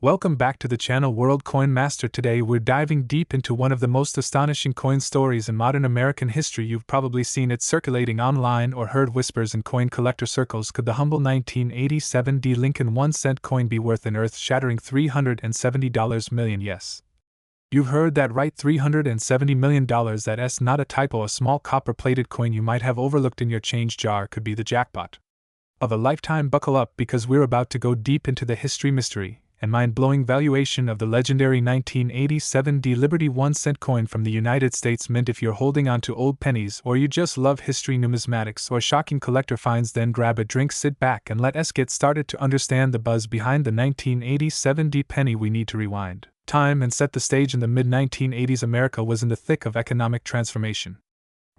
Welcome back to the channel World Coin Master. Today we're diving deep into one of the most astonishing coin stories in modern American history. You've probably seen it circulating online or heard whispers in coin collector circles. Could the humble 1987 D. Lincoln 1-cent coin be worth an earth-shattering $370 million? Yes. You've heard that right, $370 million. That's not a typo. A small copper-plated coin you might have overlooked in your change jar could be the jackpot of a lifetime. Buckle up, because we're about to go deep into the history, mystery, and mind-blowing valuation of the legendary 1987 D. Liberty 1-cent coin from the United States Mint. If you're holding on to old pennies, or you just love history, numismatics, or shocking collector finds, then grab a drink, sit back, and let us get started. To understand the buzz behind the 1987 D penny, we need to rewind time and set the stage. In the mid-1980s, America was in the thick of economic transformation.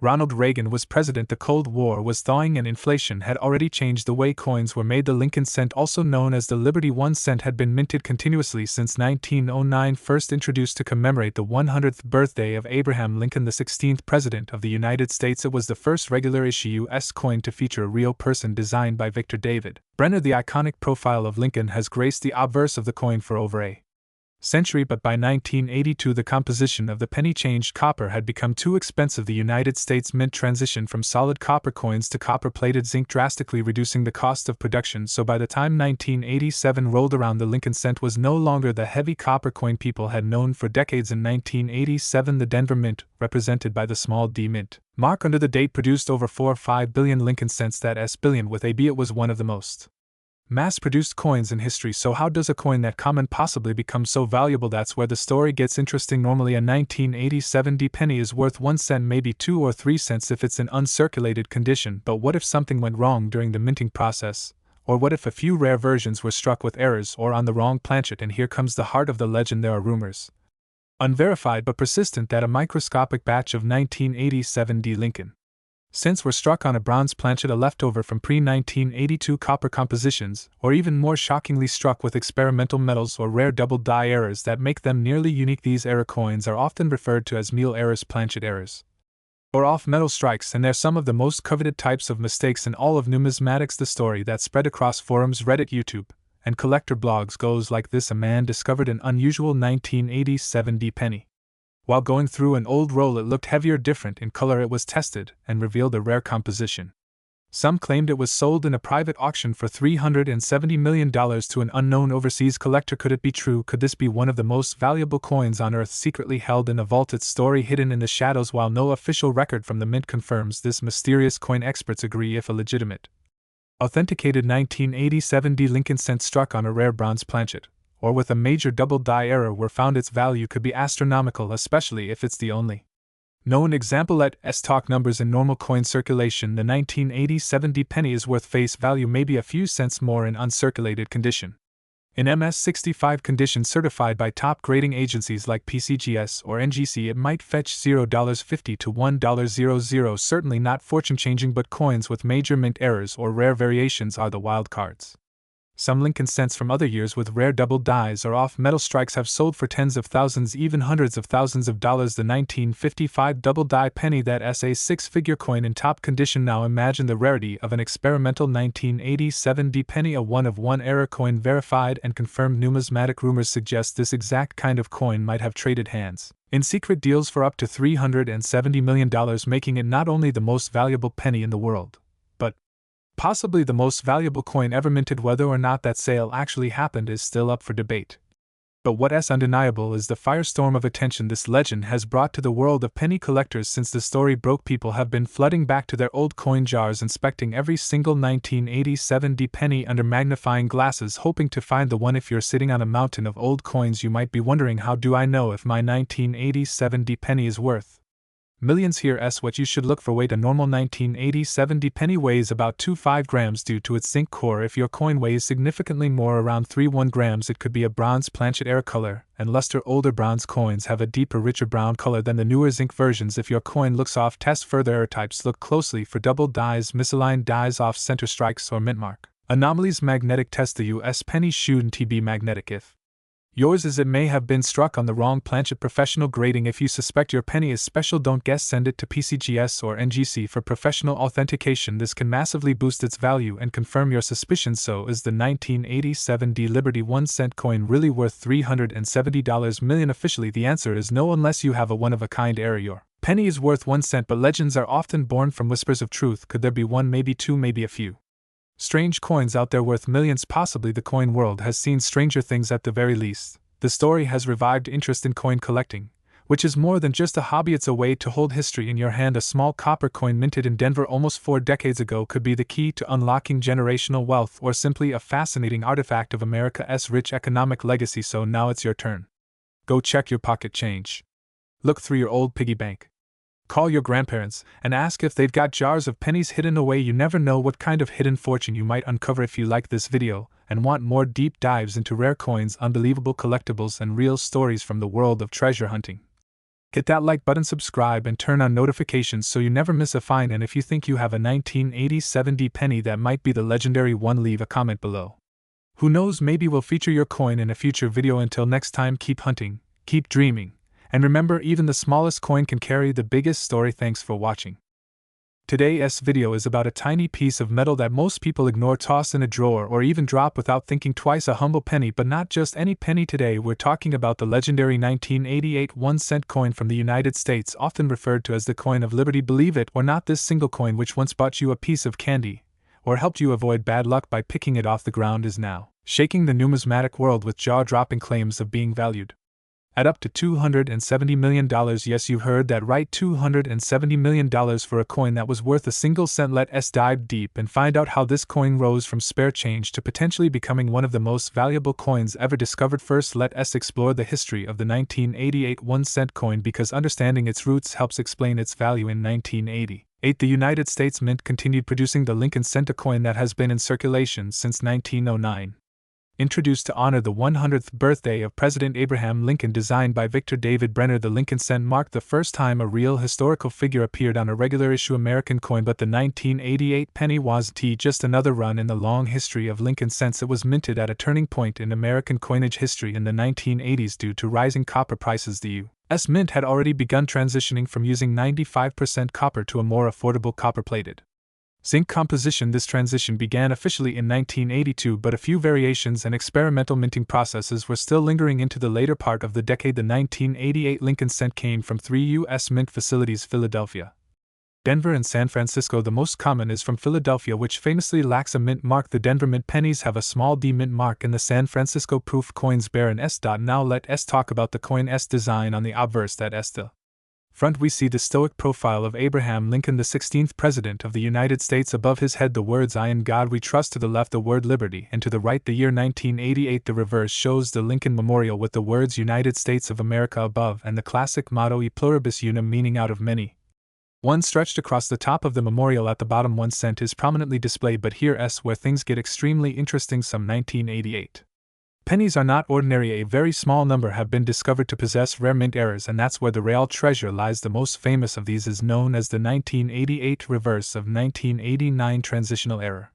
Ronald Reagan was president, the Cold War was thawing, and inflation had already changed the way coins were made. The Lincoln cent, also known as the Liberty 1 cent, had been minted continuously since 1909, first introduced to commemorate the 100th birthday of Abraham Lincoln, the 16th President of the United States. It was the first regular issue U.S. coin to feature a real person, designed by Victor David Brenner. The iconic profile of Lincoln has graced the obverse of the coin for over a century, but by 1982 the composition of the penny changed. Copper had become too expensive. The United States Mint transitioned from solid copper coins to copper-plated zinc, drastically reducing the cost of production. So by the time 1987 rolled around, the Lincoln cent was no longer the heavy copper coin people had known for decades. In 1987, the Denver Mint, represented by the small d mint mark under the date, produced over 4 or 5 billion Lincoln cents. That's billion with a B. It was one of the most mass-produced coins in history. So how does a coin that common possibly become so valuable? That's where the story gets interesting. Normally a 1987 D penny is worth 1 cent, maybe 2 or 3 cents if it's in uncirculated condition. But what if something went wrong during the minting process? Or what if a few rare versions were struck with errors or on the wrong planchet? And here comes the heart of the legend. There are rumors, unverified but persistent, that a microscopic batch of 1987 D Lincoln cents were struck on a bronze planchet, a leftover from pre-1982 copper compositions, or even more shockingly, struck with experimental metals or rare double die errors that make them nearly unique. These error coins are often referred to as meal errors, planchet errors, or off-metal strikes, and they're some of the most coveted types of mistakes in all of numismatics. The story that spread across forums, Reddit, YouTube, and collector blogs goes like this. A man discovered an unusual 1987 D penny. While going through an old roll, it looked heavier, different in color. It was tested and revealed a rare composition. Some claimed it was sold in a private auction for $370 million to an unknown overseas collector. Could it be true? Could this be one of the most valuable coins on earth, secretly held in a vault? Its story hidden in the shadows. While no official record from the mint confirms this mysterious coin, experts agree if a legitimate, authenticated 1987 D Lincoln cent struck on a rare bronze planchet, or with a major double die error, were found, its value could be astronomical, especially if it's the only known example. Let's talk numbers. In normal coin circulation, the 1987 D penny is worth face value maybe a few cents more in uncirculated condition. In MS-65 condition, certified by top grading agencies like PCGS or NGC, it might fetch $0.50 to $1.00. Certainly not fortune-changing, but coins with major mint errors or rare variations are the wild cards. Some Lincoln cents from other years with rare double dies or off-metal strikes have sold for tens of thousands, even hundreds of thousands of dollars. The 1955 double die penny, that's a six-figure coin in top condition. Now imagine the rarity of an experimental 1987 D penny, a one-of-one error coin, verified and confirmed. Numismatic rumors suggest this exact kind of coin might have traded hands in secret deals for up to $370 million, making it not only the most valuable penny in the world, but possibly the most valuable coin ever minted. Whether or not that sale actually happened is still up for debate. But what's undeniable is the firestorm of attention this legend has brought to the world of penny collectors. Since the story broke, people have been flooding back to their old coin jars, inspecting every single 1987 D penny under magnifying glasses, hoping to find the one. If you're sitting on a mountain of old coins, you might be wondering, how do I know if my 1987 D penny is worth millions? Here's what you should look for. Weight. A normal 1987 D penny weighs about 2.5 grams due to its zinc core. If your coin weighs significantly more, around 3.1 grams, it could be a bronze planchet error color and luster. Older bronze coins have a deeper, richer brown color than the newer zinc versions. If your coin looks off, test further error types. Look closely for double dies, misaligned dies, off-center strikes, or mint mark anomalies. Magnetic test. The US penny shouldn't be magnetic. If Yours is it may have been struck on the wrong planchet. Professional grading. If you suspect your penny is special, don't guess, send it to PCGS or NGC for professional authentication. This can massively boost its value and confirm your suspicions. So, is the 1987 D Liberty 1 cent coin really worth $370 million? Officially, the answer is no, unless you have a one-of-a-kind error. Your penny is worth 1 cent, but legends are often born from whispers of truth. Could there be one, maybe two, maybe a few strange coins out there worth millions? Possibly. The coin world has seen stranger things at the very least. The story has revived interest in coin collecting, which is more than just a hobby, it's a way to hold history in your hand. A small copper coin minted in Denver almost 4 decades ago could be the key to unlocking generational wealth, or simply a fascinating artifact of America's rich economic legacy. So now it's your turn. Go check your pocket change. Look through your old piggy bank. Call your grandparents and ask if they've got jars of pennies hidden away. You never know what kind of hidden fortune you might uncover. If you like this video and want more deep dives into rare coins, unbelievable collectibles, and real stories from the world of treasure hunting, hit that like button, subscribe, and turn on notifications so you never miss a find. And if you think you have a 1987 D penny that might be the legendary one, leave a comment below. Who knows, maybe we'll feature your coin in a future video. Until next time, keep hunting, keep dreaming, and remember, even the smallest coin can carry the biggest story. Thanks for watching. Today's video is about a tiny piece of metal that most people ignore, toss in a drawer, or even drop without thinking twice. A humble penny, but not just any penny. Today we're talking about the legendary 1988 1 cent coin from the United States, often referred to as the coin of liberty. Believe it or not, this single coin, which once bought you a piece of candy or helped you avoid bad luck by picking it off the ground, is now shaking the numismatic world with jaw-dropping claims of being valued at up to $270 million. Yes, you heard that right, $270 million for a coin that was worth a single cent. Let's dive deep and find out how this coin rose from spare change to potentially becoming one of the most valuable coins ever discovered. First, let's explore the history of the 1988 1 cent coin, because understanding its roots helps explain its value. In 1988, the United States Mint continued producing the Lincoln cent, a coin that has been in circulation since 1909. Introduced to honor the 100th birthday of President Abraham Lincoln, designed by Victor David Brenner, the Lincoln cent marked the first time a real historical figure appeared on a regular issue American coin. But the 1988 penny wasn't just another run in the long history of Lincoln cents. It was minted at a turning point in American coinage history in the 1980s due to rising copper prices. The U.S. Mint had already begun transitioning from using 95% copper to a more affordable copper-plated zinc composition. This transition began officially in 1982, but a few variations and experimental minting processes were still lingering into the later part of the decade. The 1988 Lincoln cent came from 3 U.S. mint facilities: Philadelphia, Denver, and San Francisco. The most common is from Philadelphia, which famously lacks a mint mark. The Denver mint pennies have a small D mint mark, and the San Francisco proof coins bear an S. Now let's talk about the coin's design. On the obverse, that's the front, we see the stoic profile of Abraham Lincoln, the 16th President of the United States. Above his head, the words "I in God We Trust." To the left, the word "Liberty," and to the right, the year 1988. The reverse shows the Lincoln Memorial with the words "United States of America" above, and the classic motto "E pluribus unum," meaning out of many. One stretched across the top of the memorial. At the bottom, 1 cent is prominently displayed, but here's where things get extremely interesting. Some 1988 pennies are not ordinary. A very small number have been discovered to possess rare mint errors, and that's where the real treasure lies. The most famous of these is known as the 1988 reverse of 1989 transitional error.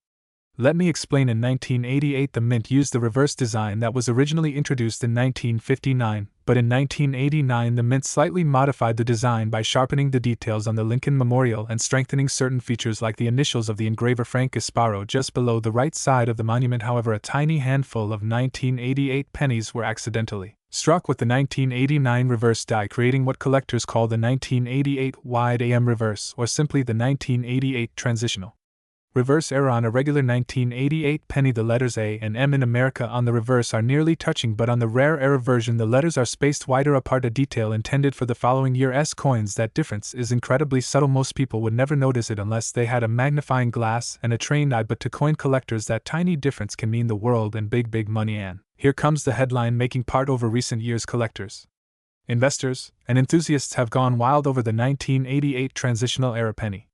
Let me explain. In 1988, the Mint used the reverse design that was originally introduced in 1959, but in 1989 the Mint slightly modified the design by sharpening the details on the Lincoln Memorial and strengthening certain features like the initials of the engraver Frank Gasparo just below the right side of the monument. However, a tiny handful of 1988 pennies were accidentally struck with the 1989 reverse die, creating what collectors call the 1988 wide AM reverse, or simply the 1988 transitional reverse error. On a regular 1988 penny, the letters A and M in America on the reverse are nearly touching, but on the rare error version the letters are spaced wider apart, a detail intended for the following year's coins. That difference is incredibly subtle. Most people would never notice it unless they had a magnifying glass and a trained eye, but to coin collectors that tiny difference can mean the world and big money. And here comes the headline making part. Over recent years, collectors, investors, and enthusiasts have gone wild over the 1988 transitional era penny.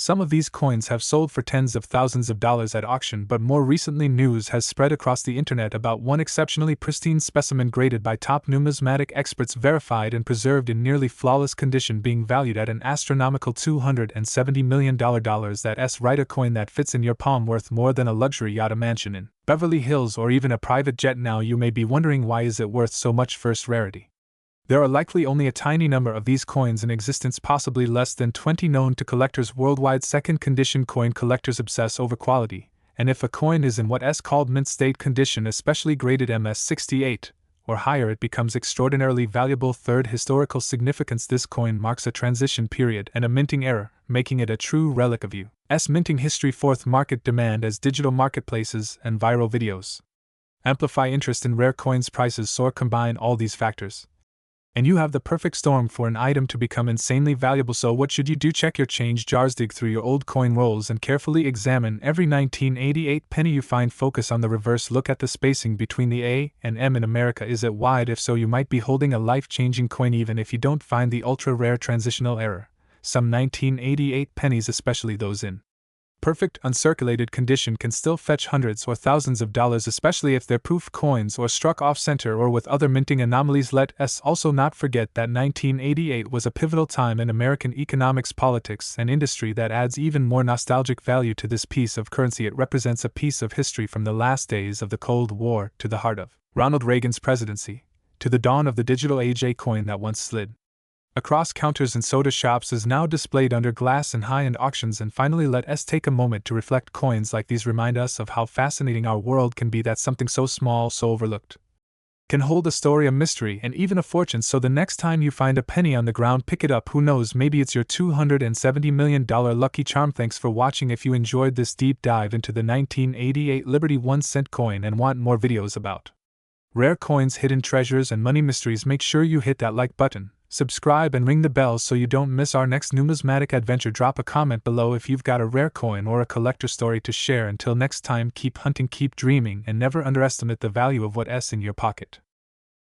Some of these coins have sold for tens of thousands of dollars at auction, but more recently news has spread across the internet about one exceptionally pristine specimen graded by top numismatic experts, verified and preserved in nearly flawless condition, being valued at an astronomical $270 million. That's right, a coin that fits in your palm, worth more than a luxury yacht, a mansion in Beverly Hills, or even a private jet. Now you may be wondering, why is it worth so much? First, rarity. There are likely only a tiny number of these coins in existence, possibly less than 20 known to collectors worldwide. Second, condition. Coin collectors obsess over quality, and if a coin is in what's called mint state condition, especially graded MS68 or higher, it becomes extraordinarily valuable. Third, historical significance. This coin marks a transition period and a minting era, making it a true relic of U.S. minting history. Fourth, market demand, as digital marketplaces and viral videos amplify interest in rare coins, prices soar. Combine all these factors, and you have the perfect storm for an item to become insanely valuable. So what should you do? Check your change jars, dig through your old coin rolls, and carefully examine every 1988 penny you find. Focus on the reverse. Look at the spacing between the A and M in America. Is it wide? If so, you might be holding a life-changing coin. Even if you don't find the ultra-rare transitional error, some 1988 pennies, especially those in perfect, uncirculated condition, can still fetch hundreds or thousands of dollars, especially if they're proof coins or struck off-center or with other minting anomalies. Let us also not forget that 1988 was a pivotal time in American economics, politics, and industry that adds even more nostalgic value to this piece of currency. It represents a piece of history from the last days of the Cold War to the heart of Ronald Reagan's presidency, to the dawn of the digital age. A coin that once slid across counters in soda shops is now displayed under glass in high-end auctions. And finally, let us take a moment to reflect. Coins like these remind us of how fascinating our world can be, that something so small, so overlooked, can hold a story, a mystery, and even a fortune. So the next time you find a penny on the ground, pick it up. Who knows, maybe it's your $270 million lucky charm. Thanks for watching. If you enjoyed this deep dive into the 1988 Liberty 1-cent coin and want more videos about rare coins, hidden treasures, and money mysteries, make sure you hit that like button, subscribe, and ring the bell so you don't miss our next numismatic adventure. Drop a comment below if you've got a rare coin or a collector story to share. Until next time, keep hunting, keep dreaming, and never underestimate the value of what's in your pocket.